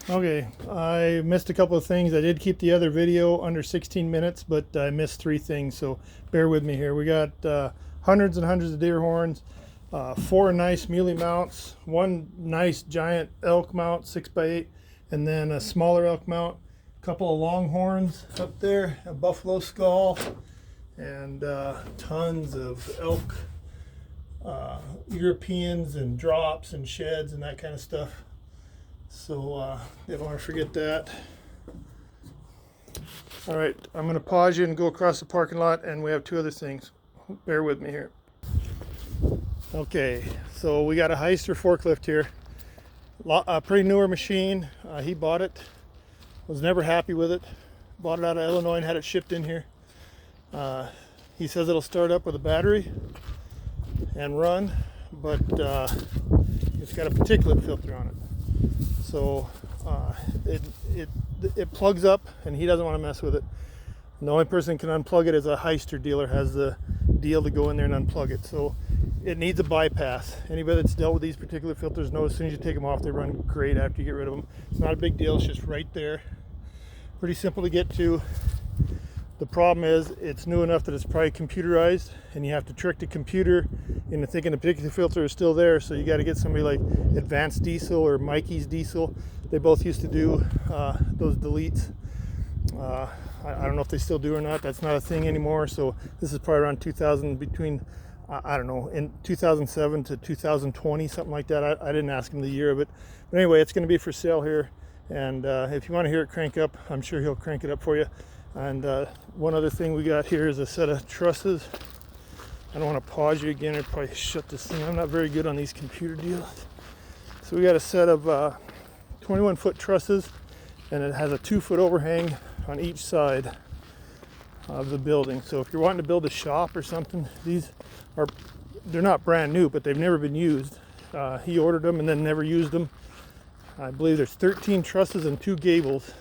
Okay, I missed a couple of things. I did keep the other video under 16 minutes, but I missed three things, so bear with me here. We got hundreds and hundreds of deer horns, four nice muley mounts, one nice giant elk mount, 6x8, and then a smaller elk mount, a couple of longhorns up there, a buffalo skull, and tons of elk Europeans and drops and sheds and that kind of stuff. So you don't want to forget that. All right, I'm going to pause you and go across the parking lot, and we have two other things. Bear with me here. Okay, so we got a Hyster forklift here. A pretty newer machine. He bought it. Was never happy with it. Bought it out of Illinois and had it shipped in here. He says it'll start up with a battery and run, but it's got a particulate filter on it. So it plugs up, and he doesn't want to mess with it. And the only person who can unplug it is a Hyster dealer, has the deal to go in there and unplug it. So it needs a bypass. Anybody that's dealt with these particular filters knows as soon as you take them off, they run great after you get rid of them. It's not a big deal. It's just right there. Pretty simple to get to. The problem is it's new enough that it's probably computerized, and you have to trick the computer into thinking the particular filter is still there. So you got to get somebody like Advanced Diesel or Mikey's Diesel. They both used to do those deletes. I don't know if they still do or not. That's not a thing anymore. So this is probably around 2000, between I don't know, in 2007 to 2020, something like that. I didn't ask him the year of it, but anyway, it's going to be for sale here. And if you want to hear it crank up, I'm sure he'll crank it up for you. And one other thing we got here is a set of trusses. I don't want to pause you again or probably shut this thing. I'm not very good on these computer deals. So we got a set of 21-foot trusses, and it has a 2-foot overhang on each side of the building. So if you're wanting to build a shop or something, they're not brand new, but they've never been used. He ordered them and then never used them. I believe there's 13 trusses and 2 gables.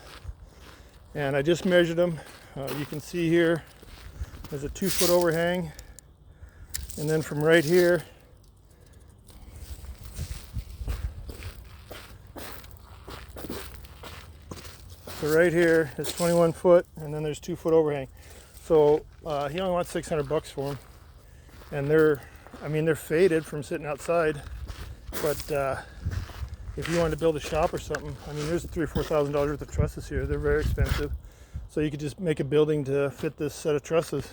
And I just measured them. You can see here there's a 2-foot overhang, and then from right here to right here is 21 foot, and then there's 2-foot overhang. So he only wants $600 for them, and they're faded from sitting outside. But if you wanted to build a shop or something, I mean, there's $3,000 or $4,000 worth of trusses here. They're very expensive. So you could just make a building to fit this set of trusses.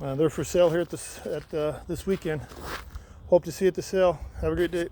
They're for sale here at this weekend. Hope to see you at the sale. Have a great day.